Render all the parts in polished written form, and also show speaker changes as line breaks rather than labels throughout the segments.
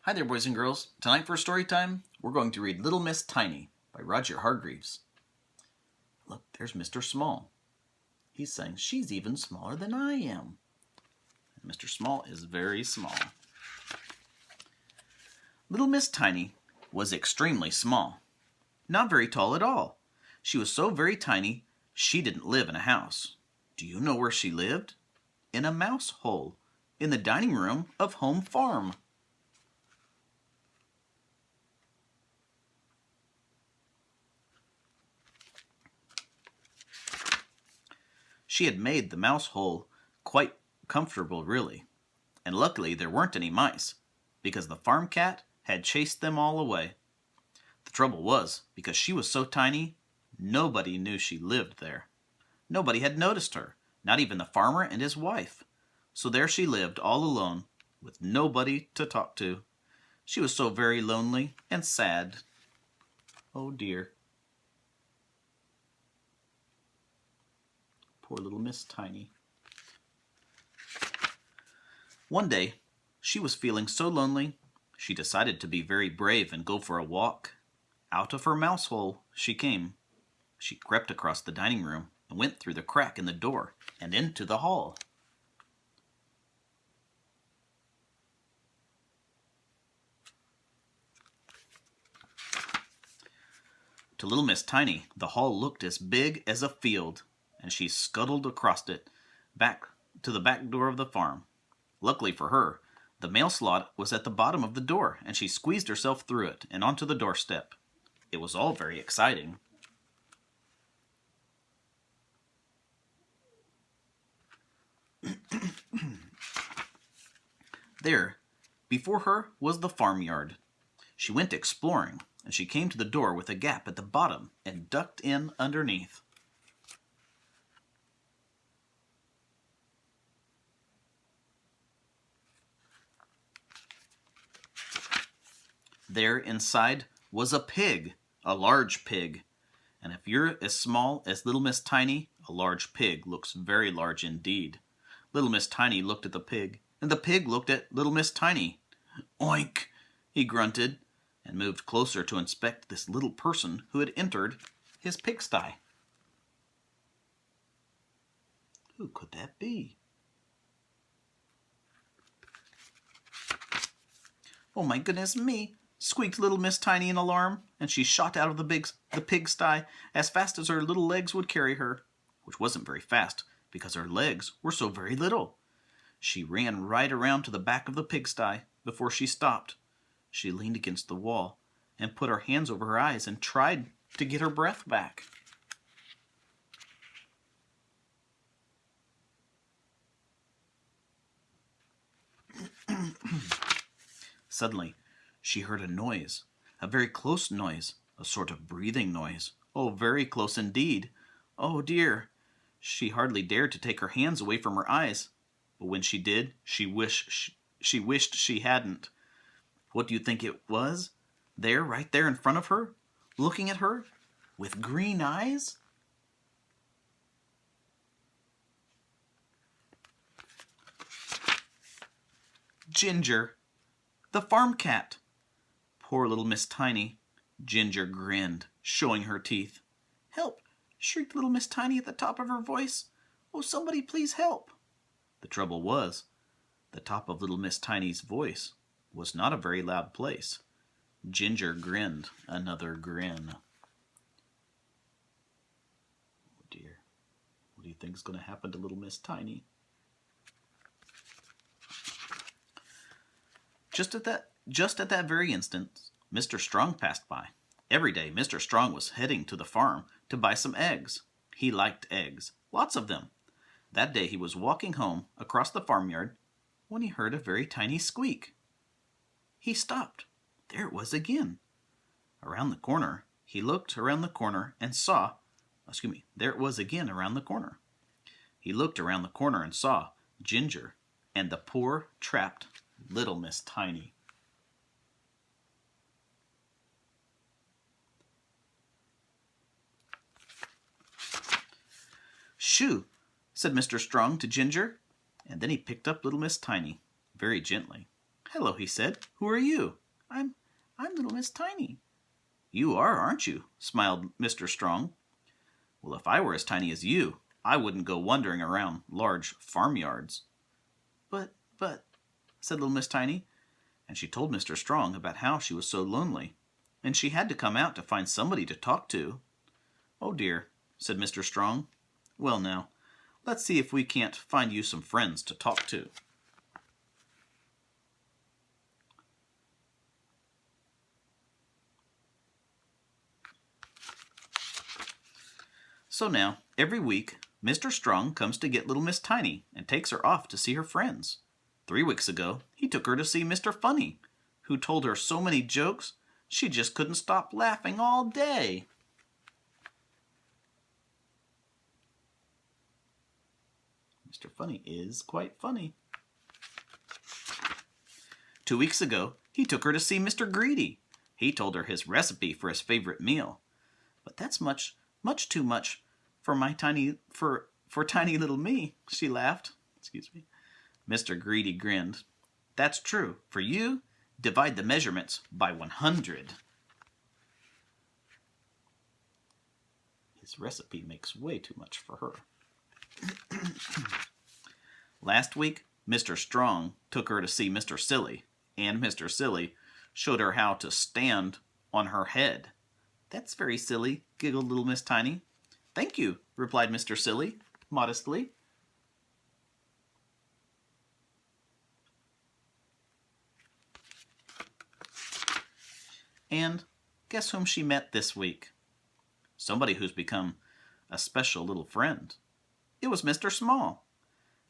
Hi there, boys and girls. Tonight for story time, we're going to read Little Miss Tiny by Roger Hargreaves. Look, there's Mr. Small. He's saying, she's even smaller than I am. And Mr. Small is very small. Little Miss Tiny was extremely small. Not very tall at all. She was so very tiny, she didn't live in a house. Do you know where she lived? In a mouse hole, in the dining room of Home Farm. She had made the mouse hole quite comfortable, really, and luckily there weren't any mice, because the farm cat had chased them all away. The trouble was, because she was so tiny, nobody knew she lived there. Nobody had noticed her, not even the farmer and his wife. So there she lived all alone, with nobody to talk to. She was so very lonely and sad. Oh dear. Poor little Miss Tiny. One day, she was feeling so lonely, she decided to be very brave and go for a walk. Out of her mouse hole she came. She crept across the dining room and went through the crack in the door and into the hall. To little Miss Tiny, the hall looked as big as a field, and she scuttled across it, back to the back door of the farm. Luckily for her, the mail slot was at the bottom of the door, and she squeezed herself through it and onto the doorstep. It was all very exciting. There, before her, was the farmyard. She went exploring, and she came to the door with a gap at the bottom and ducked in underneath. There inside was a pig, a large pig. And if you're as small as little Miss Tiny, a large pig looks very large indeed. Little Miss Tiny looked at the pig, and the pig looked at little Miss Tiny. Oink, he grunted, and moved closer to inspect this little person who had entered his pigsty. Who could that be? Oh my goodness me! Squeaked little Miss Tiny in alarm, and she shot out of the pigsty as fast as her little legs would carry her, which wasn't very fast because her legs were so very little. She ran right around to the back of the pigsty before she stopped. She leaned against the wall and put her hands over her eyes and tried to get her breath back. Suddenly, she heard a noise, a very close noise, a sort of breathing noise. Oh, very close indeed. Oh dear! She hardly dared to take her hands away from her eyes, but when she did, she wished she hadn't. What do you think it was? There, right there in front of her, looking at her, with green eyes? Ginger, the farm cat. Poor little Miss Tiny. Ginger grinned, showing her teeth. Help! Shrieked little Miss Tiny at the top of her voice. Oh, somebody please help! The trouble was, the top of little Miss Tiny's voice was not a very loud place. Ginger grinned another grin. Oh dear. What do you think is going to happen to little Miss Tiny? Just at that very instant, Mr. Strong passed by. Every day, Mr. Strong was heading to the farm to buy some eggs. He liked eggs, lots of them. That day he was walking home across the farmyard when he heard a very tiny squeak. He stopped. There it was again. Around the corner, he looked around the corner and saw, there it was again around the corner. He looked around the corner and saw Ginger and the poor, trapped little Miss Tiny. Shoo, said Mr. Strong to Ginger, and then he picked up little Miss Tiny very gently. "Hello," he said. "Who are you?" I'm little Miss Tiny." "You are, aren't you?" smiled Mr. Strong. "Well, if I were as tiny as you, I wouldn't go wandering around large farmyards." But, said little Miss Tiny, and she told Mr. Strong about how she was so lonely, and she had to come out to find somebody to talk to. "Oh dear," said Mr. Strong. "Well now, let's see if we can't find you some friends to talk to." So now, every week, Mr. Strong comes to get little Miss Tiny and takes her off to see her friends. 3 weeks ago, he took her to see Mr. Funny, who told her so many jokes she just couldn't stop laughing all day. Mr. Funny is quite funny. 2 weeks ago, he took her to see Mr. Greedy. He told her his recipe for his favorite meal. "But that's much too much for tiny little me," she laughed. Excuse me. Mr. Greedy grinned. "That's true. For you, divide the measurements by 100. His recipe makes way too much for her. Last week, Mr. Strong took her to see Mr. Silly, and Mr. Silly showed her how to stand on her head. "That's very silly," giggled little Miss Tiny. "Thank you," replied Mr. Silly, modestly. And guess whom she met this week? Somebody who's become a special little friend. It was Mr. Small.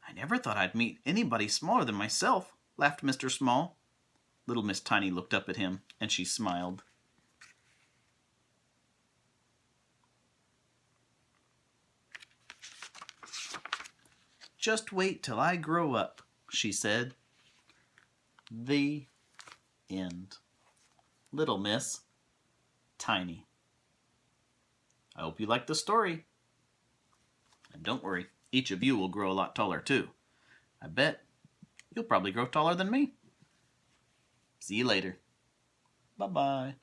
"I never thought I'd meet anybody smaller than myself," laughed Mr. Small. Little Miss Tiny looked up at him, and she smiled. "Just wait till I grow up," she said. The end. Little Miss Tiny. I hope you liked the story. And don't worry, each of you will grow a lot taller too. I bet you'll probably grow taller than me. See you later. Bye-bye.